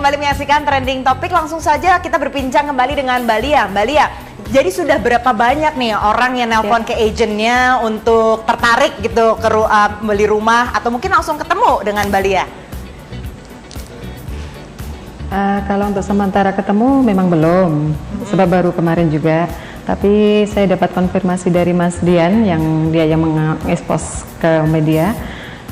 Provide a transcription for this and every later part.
kembali menyaksikan Trending Topic. Langsung saja kita berbincang kembali dengan Mbak Lia. Mbak Lia, jadi sudah berapa banyak nih orang yang nelpon ke agentnya untuk tertarik gitu ke beli rumah, atau mungkin langsung ketemu dengan Mbak Lia? Kalau untuk sementara ketemu memang belum, sebab baru kemarin juga. Tapi saya dapat konfirmasi dari Mas Dian yang dia yang mengekspos ke media,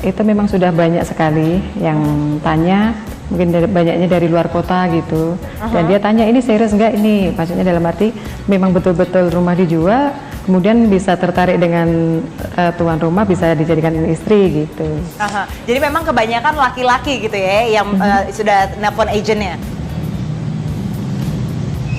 itu memang sudah banyak sekali yang tanya, mungkin banyaknya dari luar kota gitu. Dan dia tanya, ini serius nggak ini? Maksudnya dalam arti memang betul-betul rumah dijual, kemudian bisa tertarik dengan tuan rumah, bisa dijadikan istri gitu. Jadi memang kebanyakan laki-laki gitu ya yang sudah nelpon agentnya?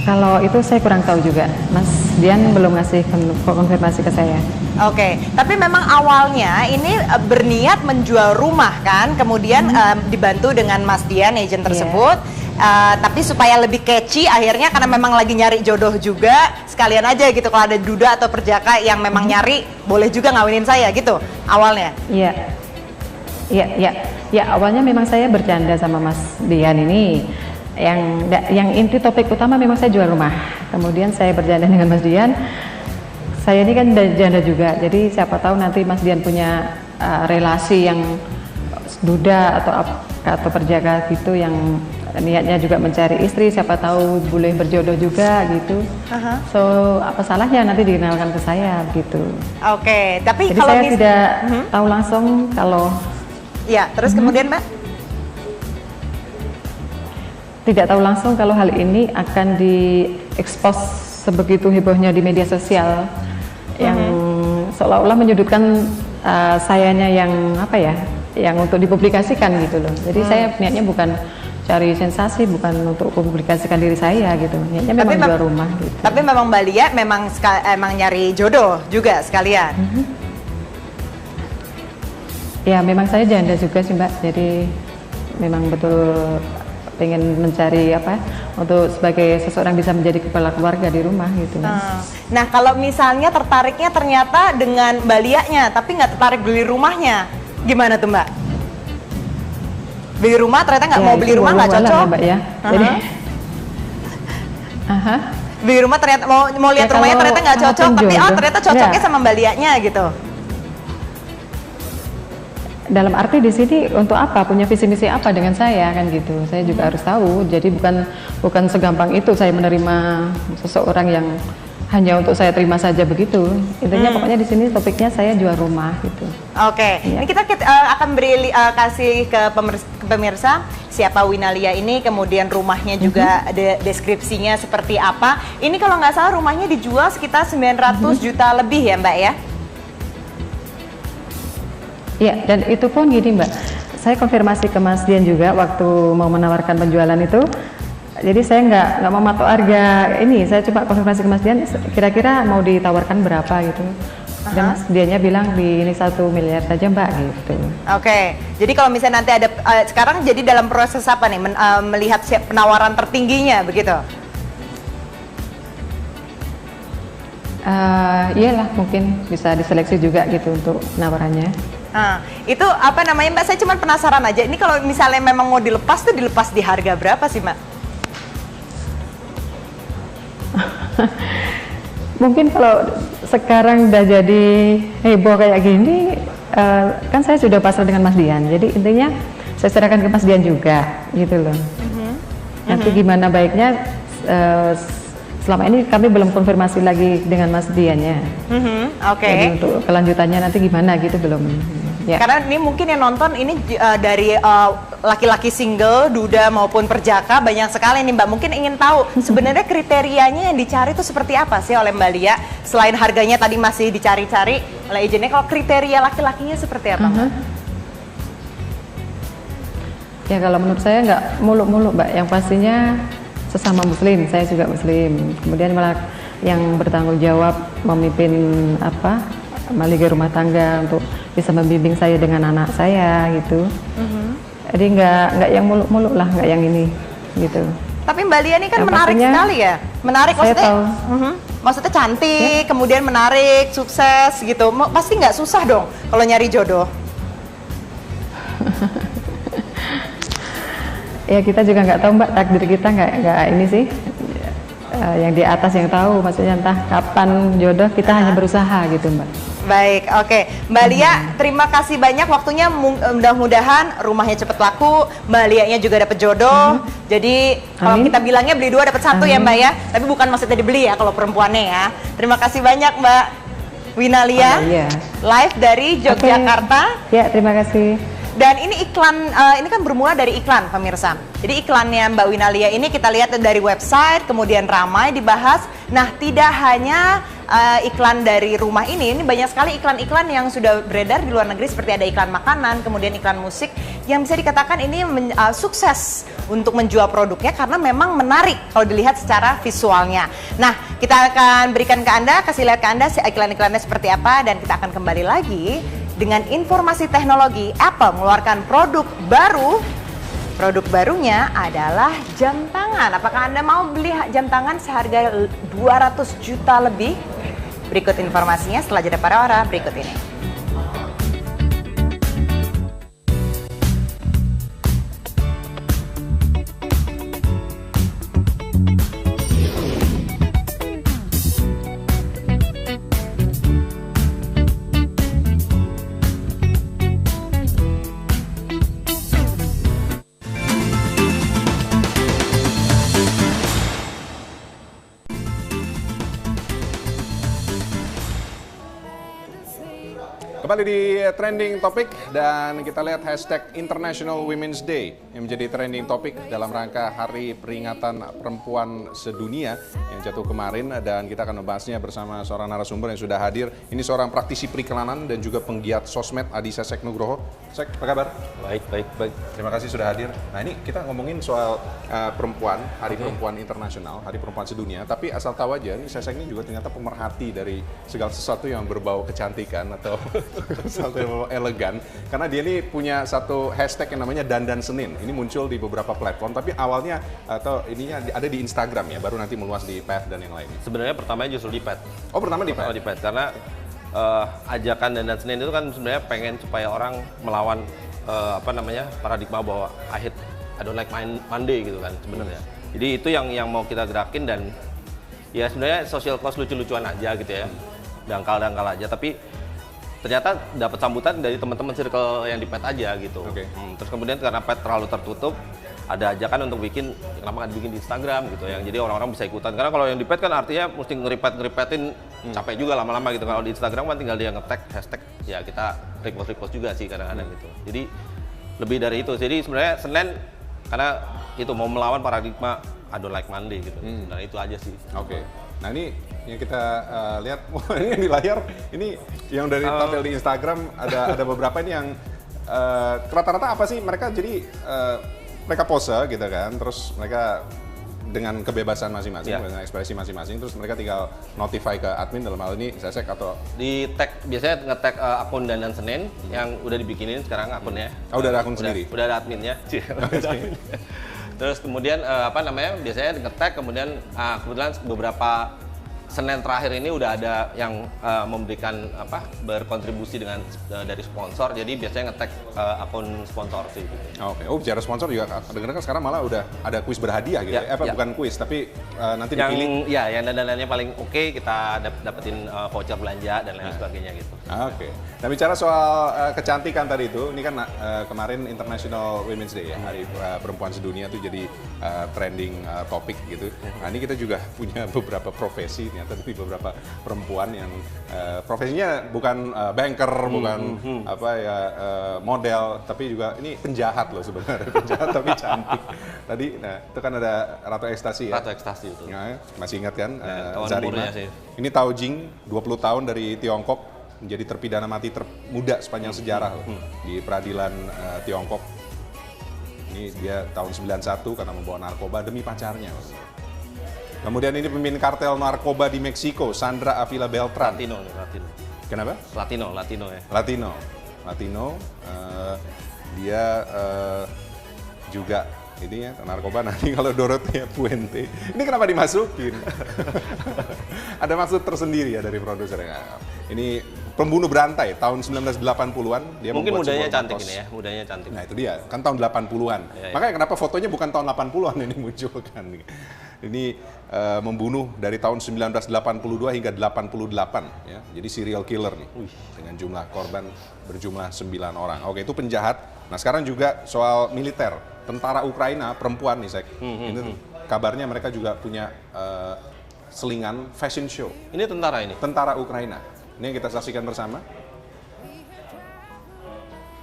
Kalau itu saya kurang tahu juga, Mas Dian belum ngasih konfirmasi ke saya. Oke, tapi memang awalnya ini berniat menjual rumah kan, kemudian dibantu dengan Mas Dian, agent tersebut. Tapi supaya lebih catchy, akhirnya karena memang lagi nyari jodoh juga, sekalian aja gitu, kalau ada duda atau perjaka yang memang nyari, boleh juga ngawinin saya gitu awalnya. Iya, awalnya memang saya bercanda sama Mas Dian ini. Yang inti topik utama memang saya jual rumah. Kemudian saya bercanda dengan Mas Dian. Saya ini kan janda juga, jadi siapa tahu nanti Mas Dian punya relasi yang duda atau perjaka gitu, yang niatnya juga mencari istri, siapa tahu boleh berjodoh juga gitu. So apa salahnya nanti dikenalkan ke saya gitu. Oke, tapi jadi kalau saya tidak tahu langsung kalau. Ya, terus kemudian Mbak? Tidak tahu langsung kalau hal ini akan diekspos sebegitu hebohnya di media sosial, yang seolah-olah menyudutkan sayanya yang apa ya, yang untuk dipublikasikan gitu loh. Jadi saya niatnya bukan cari sensasi, bukan untuk publikasikan diri saya gitu. Niatnya memang jual rumah gitu. Tapi memang Mbak Lia memang nyari jodoh juga sekalian. Ya memang saya janda juga sih Mbak, jadi memang betul pengen mencari untuk sebagai seseorang bisa menjadi kepala keluarga di rumah gitu. Nah kalau misalnya tertariknya ternyata dengan Mbak Lia-nya, tapi nggak tertarik beli rumahnya, gimana tuh Mbak? Beli rumah ternyata nggak mau beli rumah, nggak cocok? Mbak ya. Jadi, beli rumah ternyata mau lihat rumahnya ternyata nggak cocok, tapi ternyata cocoknya sama Mbak Lia-nya gitu. Dalam arti di sini untuk apa, punya visi misi apa dengan saya kan gitu. Saya juga harus tahu. Jadi bukan segampang itu saya menerima seseorang yang hanya untuk saya terima saja begitu. Intinya pokoknya di sini topiknya saya jual rumah gitu. Oke. Ini kita akan beri kasih ke pemirsa siapa Winalia ini, kemudian rumahnya juga deskripsinya seperti apa. Ini kalau nggak salah rumahnya dijual sekitar 900 juta lebih ya Mbak ya? Ya, dan itu pun gini Mbak, saya konfirmasi ke Mas Dian juga waktu mau menawarkan penjualan itu. Jadi saya nggak mau matok harga ini, saya coba konfirmasi ke Mas Dian, kira-kira mau ditawarkan berapa gitu. Dan Mas Diannya bilang di ini 1 miliar saja Mbak gitu. Oke, jadi kalau misalnya nanti ada, sekarang jadi dalam proses apa nih, melihat penawaran tertingginya begitu? Iyalah mungkin bisa diseleksi juga gitu untuk penawarannya. Itu apa namanya Mbak, saya cuma penasaran aja, ini kalau misalnya memang mau dilepas tuh dilepas di harga berapa sih Mbak? Mungkin kalau sekarang udah jadi heboh kayak gini, kan saya sudah pasrah dengan Mas Dian, jadi intinya saya serahkan ke Mas Dian juga gitu loh. Nanti gimana baiknya, selama ini kami belum konfirmasi lagi dengan Mas Diannya. Jadi untuk kelanjutannya nanti gimana gitu belum. Ya. Karena ini mungkin yang nonton ini dari laki-laki single, duda maupun perjaka banyak sekali nih Mbak. Mungkin ingin tahu sebenarnya kriterianya yang dicari itu seperti apa sih oleh Mbak Lia? Selain harganya tadi masih dicari-cari oleh agentnya, kalau kriteria laki-lakinya seperti apa Mbak? Ya kalau menurut saya nggak muluk-muluk Mbak. Yang pastinya sesama muslim, saya juga muslim. Kemudian malah yang bertanggung jawab memimpin maliga rumah tangga untuk bisa membimbing saya dengan anak saya gitu. Jadi nggak yang muluk-muluk lah, nggak yang ini gitu. Tapi Mbak Lia ini kan yang menarik sekali ya, menarik maksudnya. Maksudnya cantik, kemudian menarik, sukses gitu. Pasti nggak susah dong kalau nyari jodoh. Ya kita juga nggak tahu Mbak, takdir kita nggak ini sih. Yang di atas yang tahu, maksudnya entah kapan jodoh, kita hanya berusaha gitu Mbak. Baik, oke. Mbak Lia, terima kasih banyak waktunya. Mudah-mudahan rumahnya cepet laku, Mbak Lianya juga dapat jodoh. Jadi kalau kita bilangnya beli 2 dapat 1 ya Mbak ya. Tapi bukan maksudnya dibeli ya kalau perempuannya ya. Terima kasih banyak Mbak Wina Lia, live dari Yogyakarta. Ya, terima kasih. Dan ini iklan, ini kan bermula dari iklan pemirsa. Jadi iklannya Mbak Wina Lia ini kita lihat dari website, kemudian ramai dibahas. Nah, tidak hanya iklan dari rumah ini banyak sekali iklan-iklan yang sudah beredar di luar negeri, seperti ada iklan makanan, kemudian iklan musik, yang bisa dikatakan ini sukses untuk menjual produknya karena memang menarik kalau dilihat secara visualnya. Nah, kita akan berikan ke Anda, kasih lihat ke Anda iklan-iklannya seperti apa, dan kita akan kembali lagi dengan informasi teknologi. Apple mengeluarkan produk baru. Produk barunya adalah jam tangan. Apakah Anda mau beli jam tangan seharga 200 juta lebih? Berikut informasinya setelah jeda para berikut ini. Kembali di trending topik dan kita lihat hashtag International Women's Day yang menjadi trending topik dalam rangka Hari Peringatan Perempuan Sedunia yang jatuh kemarin, dan kita akan membahasnya bersama seorang narasumber yang sudah hadir. Ini seorang praktisi periklanan dan juga penggiat sosmed, Adisa Sek Nugroho. Sek, apa kabar? Baik. Terima kasih sudah hadir. Nah, ini kita ngomongin soal perempuan, Hari Perempuan Internasional, Hari Perempuan Sedunia, tapi asal tahu aja, ini Sek ini juga ternyata pemerhati dari segala sesuatu yang berbau kecantikan atau sesuatu elegan, karena dia ini punya satu hashtag yang namanya Dandan Senin. Ini muncul di beberapa platform, tapi awalnya atau ininya ada di Instagram ya, baru nanti meluas di Path dan yang lainnya. Sebenarnya pertamanya justru di Path. Oh, pertama di Path? Di Path, karena ajakan Dandan Senin itu kan sebenarnya pengen supaya orang melawan paradigma bahwa I don't like Monday gitu kan sebenarnya. Jadi itu yang mau kita gerakin, dan ya sebenarnya social cause lucu-lucuan aja gitu ya, dangkal-dangkal aja, tapi ternyata dapat sambutan dari teman-teman circle yang di Pet aja gitu. Terus kemudian karena Pet terlalu tertutup, ada ajakan untuk bikin, kenapa nggak dibikin di Instagram gitu, yang jadi orang-orang bisa ikutan. Karena kalau yang di Pet kan artinya mesti ngeripetin, capek juga lama-lama gitu. Kalau di Instagram kan tinggal dia nge-tag hashtag, ya kita repost juga sih kadang-kadang gitu. Jadi lebih dari itu. Jadi sebenarnya Senin karena itu mau melawan paradigma I don't like Monday gitu. Nah itu aja sih. Oke. Nah ini yang kita lihat, ini di layar, ini yang dari tampil di Instagram ada beberapa ini yang rata-rata apa sih mereka, jadi mereka pose gitu kan, terus mereka dengan kebebasan masing-masing, dengan ekspresi masing-masing, terus mereka tinggal notify ke admin, dalam hal ini Sesek atau di tag, biasanya nge-tag akun Dandan Senin yang udah dibikinin sekarang akunnya. Oh, udah ada akun sendiri? Udah ada adminnya. Terus kemudian biasanya nge-tag, kemudian kebetulan beberapa Senin terakhir ini udah ada yang memberikan berkontribusi dengan dari sponsor, jadi biasanya nge-tag akun sponsor sih. Oke. Oh, bicara sponsor juga, dengar kan sekarang malah udah ada kuis berhadiah gitu ya? Bukan kuis, tapi nanti dipilih. Yang dandanannya paling oke, kita dapetin voucher belanja dan lain sebagainya gitu. Oke. Nah, bicara soal kecantikan tadi itu, ini kan kemarin International Women's Day ya, Hari Perempuan Sedunia itu jadi trending topik gitu. Nah, ini kita juga punya beberapa profesi, ternyata dari beberapa perempuan yang profesinya bukan banker, bukan model, tapi juga ini penjahat loh sebenarnya, penjahat tapi cantik. Tadi, nah itu kan ada Ratu Ekstasi ya. Ratu Ekstasi itu. Nah, masih ingat kan? Zarima. Ini Tao Jing, 20 tahun dari Tiongkok, menjadi terpidana mati termuda sepanjang sejarah di peradilan Tiongkok. Ini dia tahun 91 karena membawa narkoba demi pacarnya. Kemudian ini pemimpin kartel narkoba di Meksiko, Sandra Avila Beltran. Latino. Kenapa? Latino ya. Latino. Dia juga ini ya narkoba. Nanti kalau Dorothea Puente, ini kenapa dimasukin? Ada maksud tersendiri ya dari produser. Ini pembunuh berantai tahun 1980-an. Dia Mungkin membuat mudanya sebuah cantik mitos. ini ya, mudanya cantik. Nah itu dia, kan tahun 80-an. Iya. Makanya kenapa fotonya bukan tahun 80-an ini muncul kan. Ini membunuh dari tahun 1982 hingga 88 ya. Jadi serial killer nih. Dengan jumlah korban berjumlah 9 orang. Oke, itu penjahat. Nah, sekarang juga soal militer. Tentara Ukraina perempuan nih, Sek. Ini kabarnya mereka juga punya selingan fashion show. Ini tentara ini. Tentara Ukraina. Ini yang kita saksikan bersama.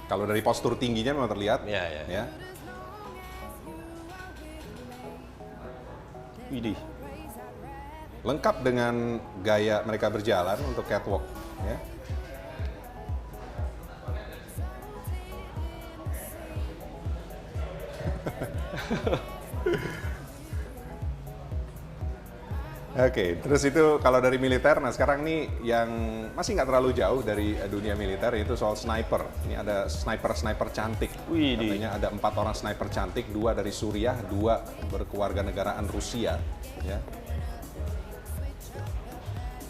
Kalau dari postur tingginya memang terlihat. Iya, iya. Ya. Widih. Lengkap dengan gaya mereka berjalan untuk catwalk. Ya. Oke, terus itu kalau dari militer, nah sekarang nih yang masih nggak terlalu jauh dari dunia militer itu soal sniper. Ini ada sniper cantik. Wih, Katanya ada 4 orang sniper cantik, 2 dari Suriah, 2 berkewarganegaraan Rusia. Ya.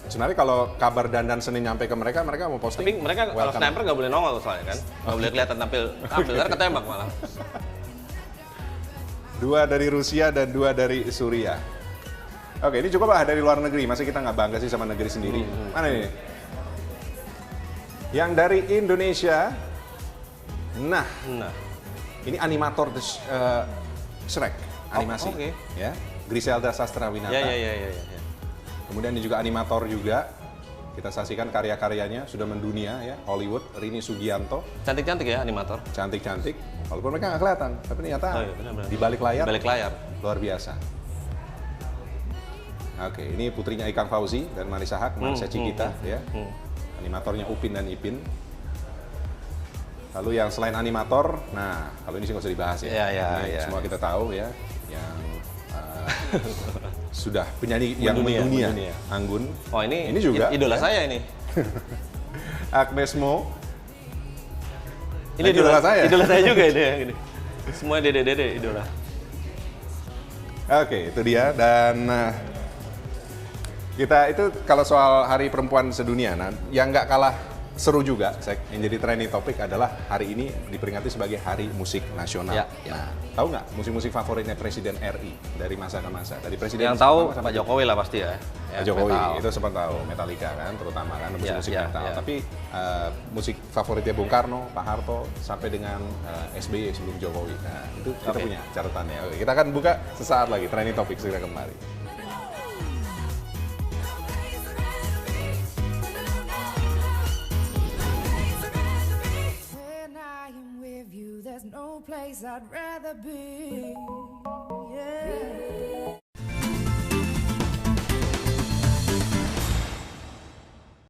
Sebenarnya kalau kabar dandan Senin nyampe ke mereka mau posting. Tapi mereka kalau welcome. sniper nggak boleh nongol soalnya kan, nggak boleh kelihatan tampil, ntar ketembak malah. 2 dari Rusia dan 2 dari Suriah. Oke, ini cukup lah dari luar negeri. Masa kita nggak bangga sih sama negeri sendiri? Mana ini? Yang dari Indonesia. Nah, ini animator Shrek animasi. Oke. Ya, Griselda Sastrawinata. Ya. Kemudian ini juga animator juga. Kita saksikan karya-karyanya sudah mendunia ya, Hollywood. Rini Sugianto, Cantik-cantik ya animator. cantik-cantik. Walaupun mereka nggak kelihatan, tapi ternyata Oh iya, benar-benar. di balik layar Balik layar. luar biasa. Oke, ini putrinya Ikang Fauzi dan Marisa Haque, Marisa Cikita ya. Animatornya Upin dan Ipin. Lalu yang selain animator, nah kalau ini sih nggak usah dibahas ya. Ini Iya. semua kita tahu ya, yang sudah penyanyi yang mendunia, mendunia. Anggun. Oh ini juga idola ya. saya ini. Agnes Mo. Ini Nah, idola saya. Idola saya juga ini yang ini. Semua dede idola. Oke, itu dia. Dan kita itu kalau soal Hari Perempuan Sedunia, nah, yang nggak kalah seru juga, yang jadi trending topik adalah hari ini diperingati sebagai Hari Musik Nasional. Ya. Nah, tahu nggak musik-musik favoritnya Presiden RI dari masa ke masa? Dari Presiden Yang tahu pertama Pak sampai Jokowi lah pasti ya. Pak Jokowi metal. itu sempat tahu Metallica kan, terutama kan musik-musik Ya, metal. ya. Tapi musik favoritnya Bung Karno, Pak Harto, sampai dengan SBY sebelum Jokowi. Nah, itu kita Oke. punya catatannya. Oke, kita akan buka sesaat lagi trending topik, segera kembali. When I am with you, there's no place I'd rather be. Yeah.